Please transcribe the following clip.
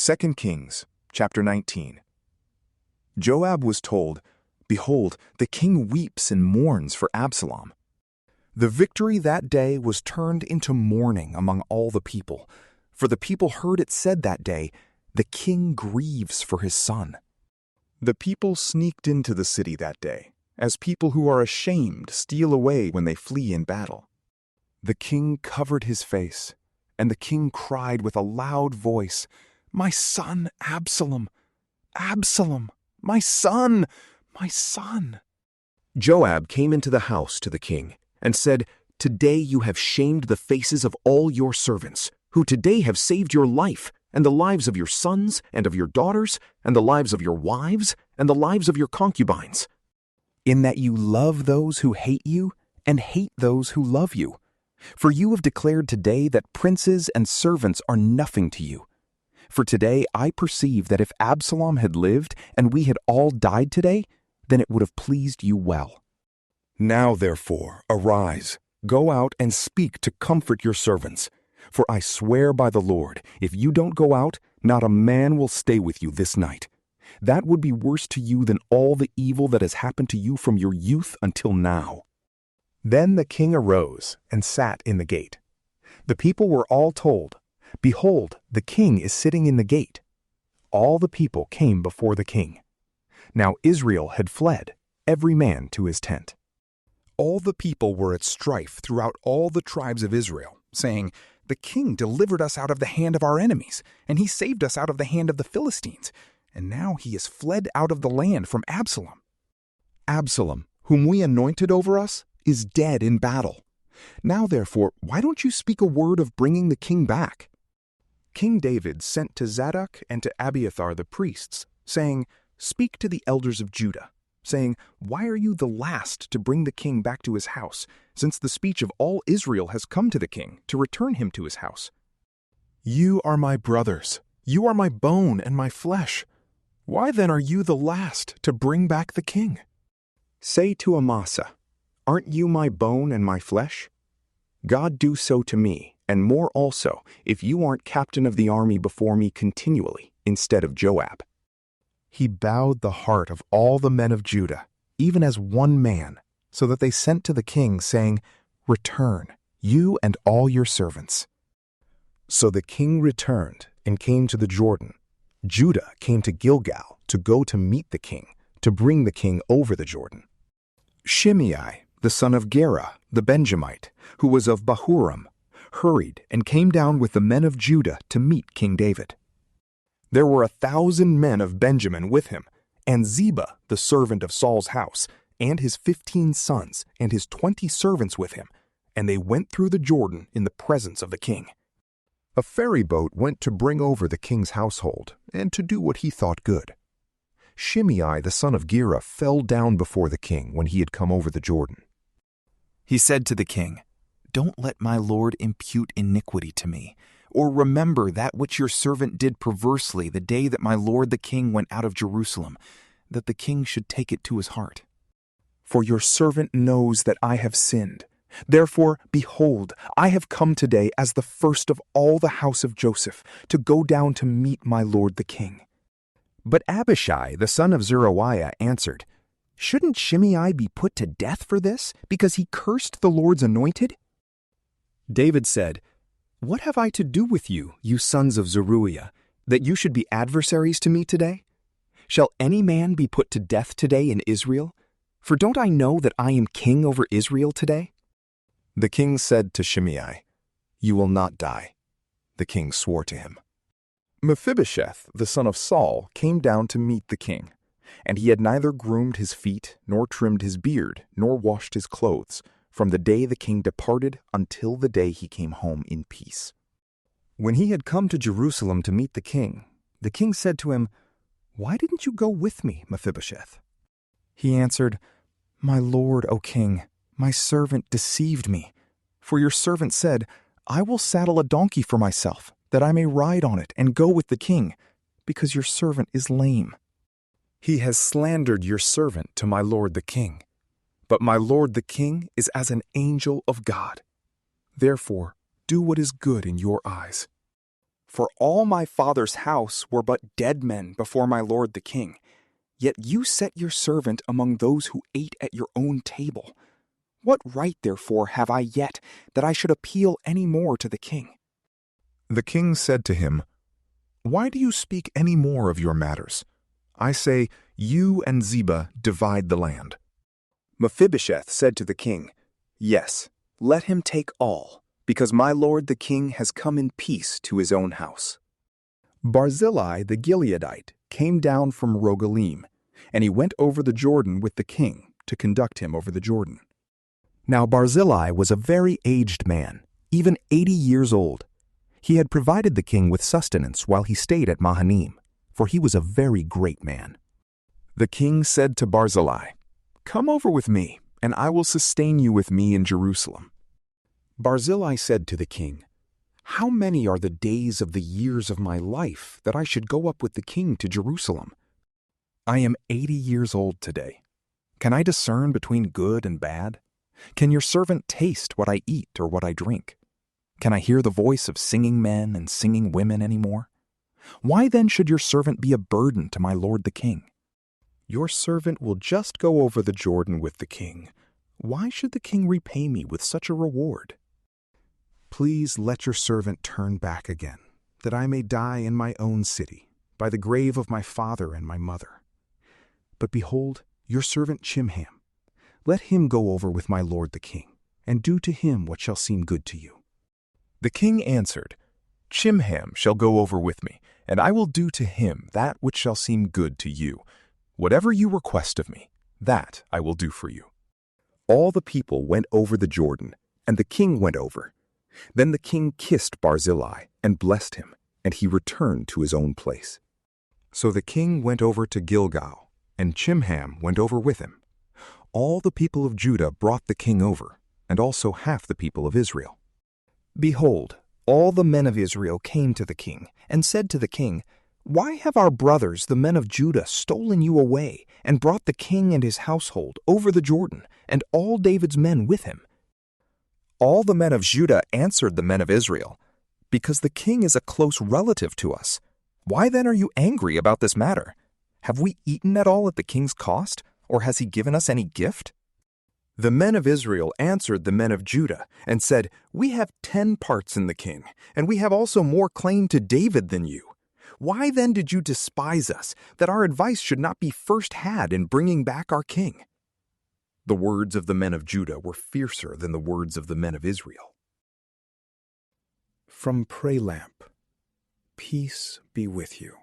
2 Kings, chapter 19. Joab was told, "Behold, the king weeps and mourns for Absalom." The victory that day was turned into mourning among all the people, for the people heard it said that day, "The king grieves for his son." The people sneaked into the city that day, as people who are ashamed steal away when they flee in battle. The king covered his face, and the king cried with a loud voice, "My son Absalom! Absalom! My son! My son!" Joab came into the house to the king and said, "Today you have shamed the faces of all your servants, who today have saved your life, and the lives of your sons and of your daughters, and the lives of your wives, and the lives of your concubines, in that you love those who hate you and hate those who love you. For you have declared today that princes and servants are nothing to you. For today I perceive that if Absalom had lived and we had all died today, then it would have pleased you well. Now therefore arise, go out and speak to comfort your servants. For I swear by the Lord, if you don't go out, not a man will stay with you this night. That would be worse to you than all the evil that has happened to you from your youth until now." Then the king arose and sat in the gate. The people were all told, "Behold, the king is sitting in the gate." All the people came before the king. Now Israel had fled, every man to his tent. All the people were at strife throughout all the tribes of Israel, saying, "The king delivered us out of the hand of our enemies, and he saved us out of the hand of the Philistines, and now he is fled out of the land from Absalom. Absalom, whom we anointed over us, is dead in battle. Now therefore, why don't you speak a word of bringing the king back?" King David sent to Zadok and to Abiathar the priests, saying, "Speak to the elders of Judah, saying, Why are you the last to bring the king back to his house, since the speech of all Israel has come to the king to return him to his house? You are my brothers, you are my bone and my flesh. Why then are you the last to bring back the king? Say to Amasa, Aren't you my bone and my flesh? God do so to me, and more also, if you aren't captain of the army before me continually, instead of Joab." He bowed the heart of all the men of Judah, even as one man, so that they sent to the king, saying, "Return, you and all your servants." So the king returned and came to the Jordan. Judah came to Gilgal to go to meet the king, to bring the king over the Jordan. Shimei, the son of Gera, the Benjamite, who was of Bahurim, hurried and came down with the men of Judah to meet King David. There were 1,000 men of Benjamin with him, and Ziba, the servant of Saul's house, and his 15 sons and his 20 servants with him, and they went through the Jordan in the presence of the king. A ferry boat went to bring over the king's household, and to do what he thought good. Shimei, the son of Gera, fell down before the king when he had come over the Jordan. He said to the king, "Don't let my lord impute iniquity to me, or remember that which your servant did perversely the day that my lord the king went out of Jerusalem, that the king should take it to his heart. For your servant knows that I have sinned. Therefore, behold, I have come today as the first of all the house of Joseph, to go down to meet my lord the king." But Abishai, the son of Zeruiah, answered, "Shouldn't Shimei be put to death for this, because he cursed the Lord's anointed?" David said, "What have I to do with you, you sons of Zeruiah, that you should be adversaries to me today? Shall any man be put to death today in Israel? For don't I know that I am king over Israel today?" The king said to Shimei, "You will not die." The king swore to him. Mephibosheth, the son of Saul, came down to meet the king, and he had neither groomed his feet, nor trimmed his beard, nor washed his clothes, from the day the king departed until the day he came home in peace. When he had come to Jerusalem to meet the king said to him, "Why didn't you go with me, Mephibosheth?" He answered, "My lord, O king, my servant deceived me. For your servant said, I will saddle a donkey for myself, that I may ride on it and go with the king, because your servant is lame. He has slandered your servant to my lord the king. But my lord the king is as an angel of God. Therefore, do what is good in your eyes." For all my father's house were but dead men before my lord the king. Yet you set your servant among those who ate at your own table. What right, therefore, have I yet that I should appeal any more to the king?" The king said to him, "Why do you speak any more of your matters? I say, you and Ziba divide the land." Mephibosheth said to the king, "Yes, let him take all, because my lord the king has come in peace to his own house." Barzillai the Gileadite came down from Rogelim, and he went over the Jordan with the king to conduct him over the Jordan. Now Barzillai was a very aged man, even 80 years old. He had provided the king with sustenance while he stayed at Mahanaim, for he was a very great man. The king said to Barzillai, "Come over with me, and I will sustain you with me in Jerusalem." Barzillai said to the king, "How many are the days of the years of my life that I should go up with the king to Jerusalem?" I am 80 years old today. Can I discern between good and bad? Can your servant taste what I eat or what I drink? Can I hear the voice of singing men and singing women any more? Why then should your servant be a burden to my lord the king? Your servant will just go over the Jordan with the king. Why should the king repay me with such a reward? Please let your servant turn back again, that I may die in my own city, by the grave of my father and my mother. But behold, your servant Chimham. Let him go over with my lord the king, and do to him what shall seem good to you." The king answered, "Chimham shall go over with me, and I will do to him that which shall seem good to you. Whatever you request of me, that I will do for you." All the people went over the Jordan, and the king went over. Then the king kissed Barzillai and blessed him, and he returned to his own place. So the king went over to Gilgal, and Chimham went over with him. All the people of Judah brought the king over, and also half the people of Israel. Behold, all the men of Israel came to the king, and said to the king, "Why have our brothers, the men of Judah, stolen you away, and brought the king and his household over the Jordan, and all David's men with him?" All the men of Judah answered the men of Israel, "Because the king is a close relative to us. Why then are you angry about this matter? Have we eaten at all at the king's cost, or has he given us any gift?" The men of Israel answered the men of Judah and said, "We have 10 parts in the king, and we have also more claim to David than you. Why then did you despise us, that our advice should not be first had in bringing back our king?" The words of the men of Judah were fiercer than the words of the men of Israel. From PrayLamp, peace be with you.